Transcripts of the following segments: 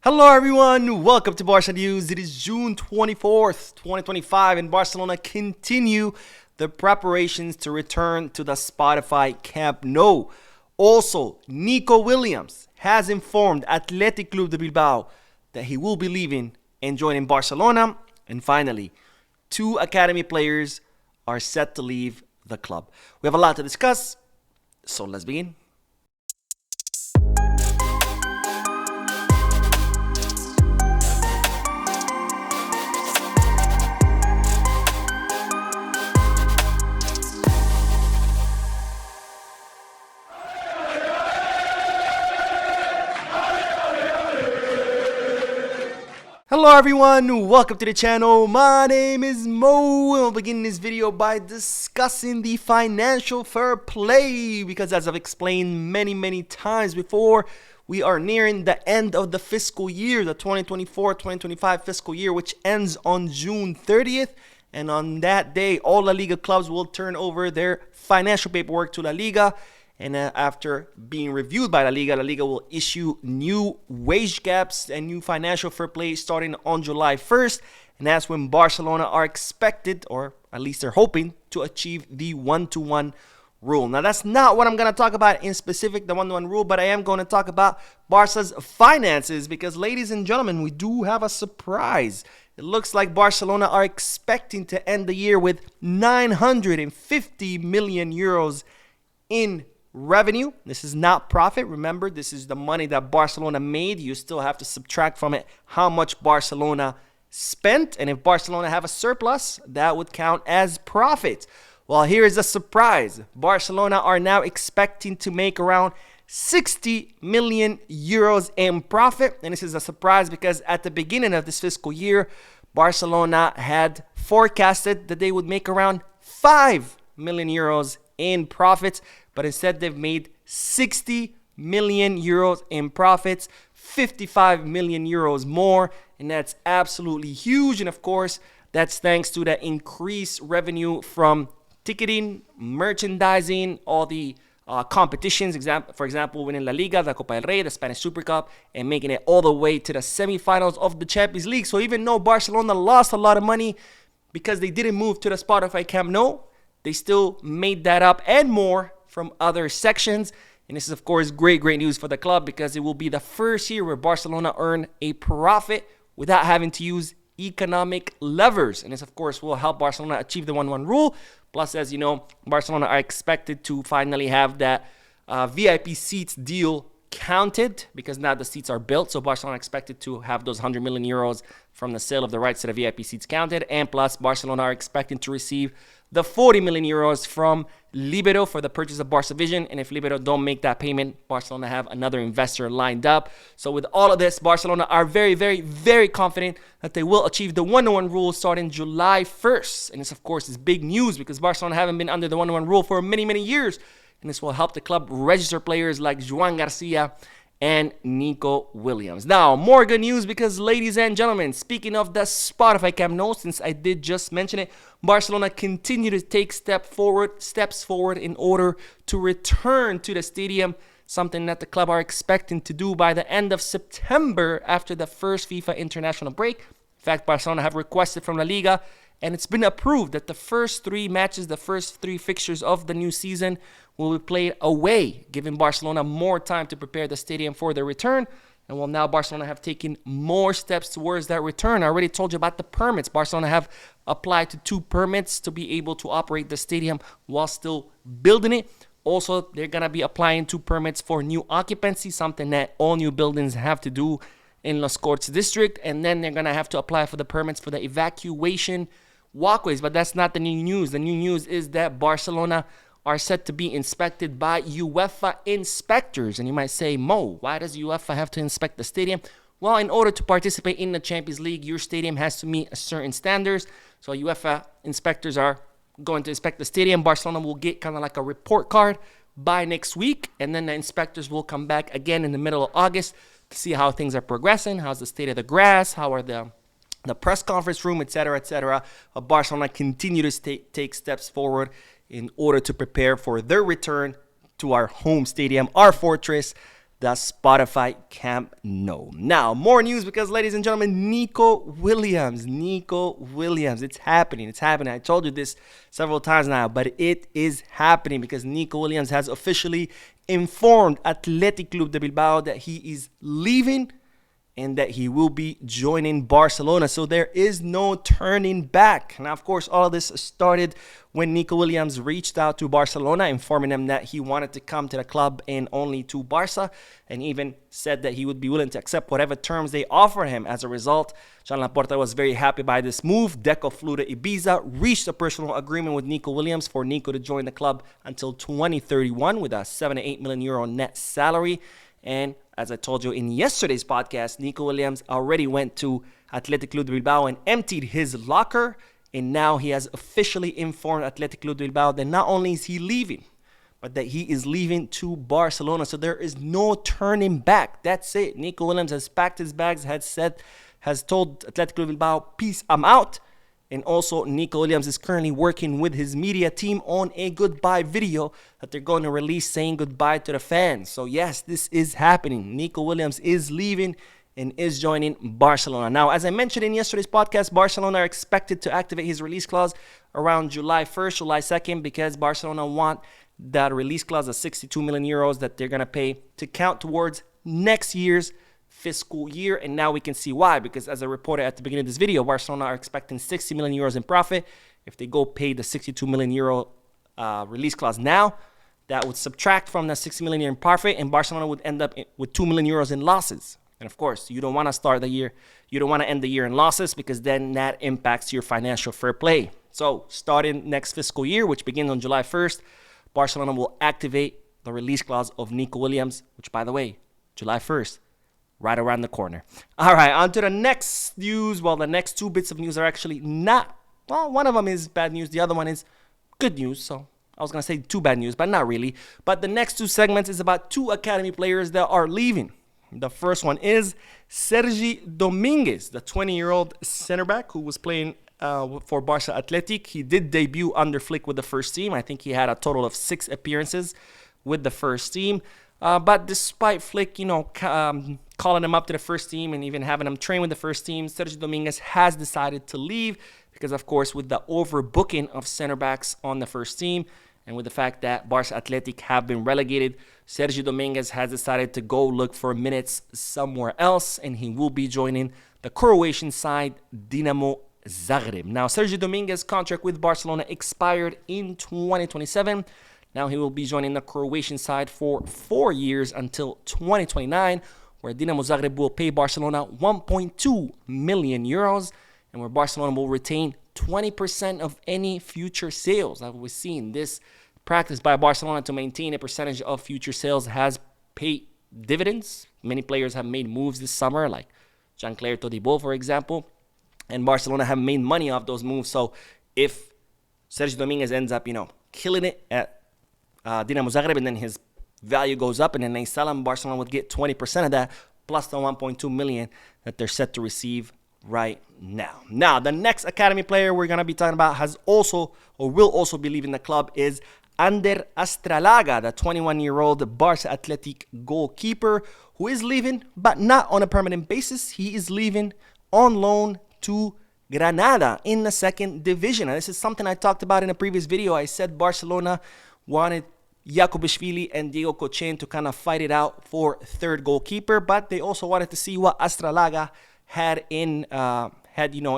Hello everyone, welcome to Barca News. It is June 24th, 2025, and Barcelona continue the preparations to return to the Spotify Camp Nou. Also, Nico Williams has informed Athletic Club de Bilbao that he will be leaving and joining Barcelona. And finally, two academy players are set to leave the club. We have a lot to discuss, so let's begin. Hello everyone, welcome to the channel. My name is Mo. We'll begin this video by discussing the financial fair play because, as I've explained many times before, we are nearing the end of the fiscal year, the 2024-2025 fiscal year, which ends on June 30th. And on that day, all La Liga clubs will turn over their financial paperwork to La Liga. And after being reviewed by La Liga will issue new wage caps and new financial fair play starting on July 1st. And that's when Barcelona are expected, or at least they're hoping, to achieve the 1-to-1 rule. Now, that's not what I'm going to talk about in specific, the 1-to-1 rule, but I am going to talk about Barca's finances because, ladies and gentlemen, we do have a surprise. It looks like Barcelona are expecting to end the year with 950 million euros in revenue. This is not profit. Remember, this is the money that Barcelona made. You still have to subtract from it how much Barcelona spent. And if Barcelona have a surplus, that would count as profit. Well, here is a surprise. Barcelona are now expecting to make around 60 million euros in profit. And this is a surprise because at the beginning of this fiscal year, Barcelona had forecasted that they would make around 5 million euros in profits, but instead they've made 60 million euros in profits, 55 million euros more, and that's absolutely huge. And of course, that's thanks to the increased revenue from ticketing, merchandising, all the competitions. For example, winning La Liga, the Copa del Rey, the Spanish Super Cup, and making it all the way to the semifinals of the Champions League. So even though Barcelona lost a lot of money because they didn't move to the Spotify Camp Nou, they still made that up and more from other sections. And this is, of course, great news for the club because it will be the first year where Barcelona earn a profit without having to use economic levers. And this, of course, will help Barcelona achieve the 1-1 rule. Plus, as you know, Barcelona are expected to finally have that VIP seats deal counted because now the seats are built. So Barcelona expected to have those 100 million euros from the sale of the rights to the VIP seats counted. And plus, Barcelona are expecting to receive the 40 million euros from Libero for the purchase of Barca Vision. And if Libero don't make that payment, Barcelona have another investor lined up. So with all of this, Barcelona are very confident that they will achieve the 1-to-1 rule starting July 1st. And this, of course, is big news because Barcelona haven't been under the 1-to-1 rule for many years. And this will help the club register players like Joan Garcia and Nico Williams. Now, more good news because, ladies and gentlemen, speaking of the Spotify Camp Nou, since I did just mention it, Barcelona continue to take steps forward in order to return to the stadium, something that the club are expecting to do by the end of September after the first FIFA international break. In fact, Barcelona have requested from La Liga, and it's been approved that the first three matches, the first three fixtures of the new season will be played away, giving Barcelona more time to prepare the stadium for their return. And while now Barcelona have taken more steps towards that return, I already told you about the permits. Barcelona have applied to 2 permits to be able to operate the stadium while still building it. Also, they're going to be applying 2 permits for new occupancy, something that all new buildings have to do in Los Corts district. And then they're going to have to apply for the permits for the evacuation walkways. But that's not the new news. The new news is that Barcelona are set to be inspected by UEFA inspectors. And you might say, Mo, why does UEFA have to inspect the stadium? Well, in order to participate in the Champions League, your stadium has to meet certain standards. So UEFA inspectors are going to inspect the stadium. Barcelona will get kind of like a report card by next week. And then the inspectors will come back again in the middle of August to see how things are progressing. How's the state of the grass? How are the press conference room, etc. Barcelona continue to take steps forward in order to prepare for their return to our home stadium, our fortress, the Spotify Camp Nou. Now, more news because, ladies and gentlemen, Nico Williams, it's happening. I told you this several times now, but it is happening because Nico Williams has officially informed Athletic Club de Bilbao that he is leaving and that he will be joining Barcelona. So there is no turning back. Now, of course, all of this started when Nico Williams reached out to Barcelona, informing them that he wanted to come to the club and only to Barca, and even said that he would be willing to accept whatever terms they offer him. As a result, Joan Laporta was very happy by this move. Deco flew to Ibiza, reached a personal agreement with Nico Williams for Nico to join the club until 2031 with a 7 to 8 million euro net salary. And as I told you in yesterday's podcast, Nico Williams already went to Athletic Club de Bilbao and emptied his locker. And now he has officially informed Athletic Club de Bilbao that not only is he leaving, but that he is leaving to Barcelona. So there is no turning back. That's it. Nico Williams has packed his bags, has told Athletic Club de Bilbao, peace, I'm out. And also, Nico Williams is currently working with his media team on a goodbye video that they're going to release saying goodbye to the fans. So yes, this is happening. Nico Williams is leaving and is joining Barcelona. Now, as I mentioned in yesterday's podcast, Barcelona are expected to activate his release clause around July 1st, July 2nd, because Barcelona want that release clause of 62 million euros that they're going to pay to count towards next year's fiscal year. And now we can see why, because as I reported at the beginning of this video, Barcelona are expecting 60 million euros in profit. If they go pay the 62 million euro release clause now, that would subtract from that 60 million euro in profit, and Barcelona would end up with 2 million euros in losses. And of course, you don't want to start the year, you don't want to end the year in losses, because then that impacts your financial fair play. So starting next fiscal year, which begins on July 1st, Barcelona will activate the release clause of Nico Williams, which, by the way, July 1st, right around the corner. All right, on to the next news. Well, the next two bits of news are actually not, well, one of them is bad news. The other one is good news. So I was going to say two bad news, but not really. But the next two segments is about two academy players that are leaving. The first one is Sergio Dominguez, the 20-year-old center back who was playing for Barca Athletic. He did debut under Flick with the first team. I think he had a total of 6 appearances with the first team. But despite Flick, calling him up to the first team and even having him train with the first team, Sergio Dominguez has decided to leave because, of course, with the overbooking of center backs on the first team and with the fact that Barca Athletic have been relegated, Sergio Dominguez has decided to go look for minutes somewhere else, and he will be joining the Croatian side, Dinamo Zagreb. Now, Sergio Dominguez's contract with Barcelona expired in 2027. Now he will be joining the Croatian side for 4 years until 2029, where Dinamo Zagreb will pay Barcelona 1.2 million euros, and where Barcelona will retain 20% of any future sales. As we've seen, this practice by Barcelona to maintain a percentage of future sales has paid dividends. Many players have made moves this summer, like Jean-Claire Todibo, for example, and Barcelona have made money off those moves. So if Sergio Dominguez ends up, killing it at Dinamo Zagreb, and then his value goes up, and then they sell him, Barcelona would get 20% of that, plus the 1.2 million that they're set to receive right now. Now, the next academy player we're going to be talking about will also be leaving the club is Ander Astraaga, the 21-year-old Barca Athletic goalkeeper, who is leaving, but not on a permanent basis. He is leaving on loan to Granada in the second division. Now, this is something I talked about in a previous video. I said Barcelona wanted Jakobishvili and Diego Cochen to kind of fight it out for third goalkeeper, but they also wanted to see what Astraaga had in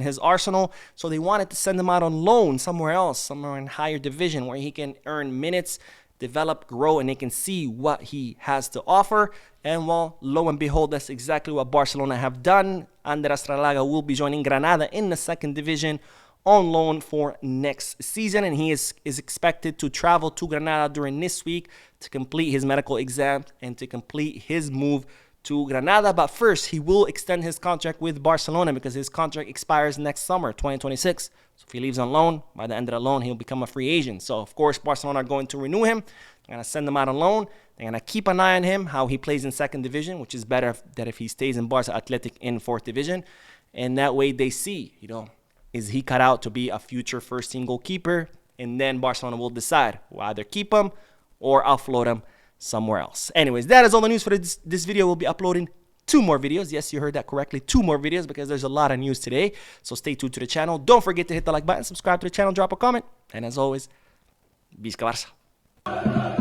his arsenal. So they wanted to send him out on loan somewhere else, somewhere in higher division where he can earn minutes, develop, grow, and they can see what he has to offer. And well, lo and behold, that's exactly what Barcelona have done. Ander Astraaga will be joining Granada in the second division on loan for next season, and he is expected to travel to Granada during this week to complete his medical exam and to complete his move to Granada. But first, he will extend his contract with Barcelona because his contract expires next summer, 2026. So if he leaves on loan, by the end of the loan, he'll become a free agent. So, of course, Barcelona are going to renew him. They're going to send him out on loan. They're going to keep an eye on him, how he plays in second division, which is better than if he stays in Barca Athletic in fourth division. And that way they see, is he cut out to be a future first-team goalkeeper? And then Barcelona will decide. We'll either keep him or offload him somewhere else. Anyways, that is all the news for this video. We'll be uploading 2 more videos. Yes, you heard that correctly. 2 more videos because there's a lot of news today. So stay tuned to the channel. Don't forget to hit the like button, subscribe to the channel, drop a comment. And as always, Visca Barça.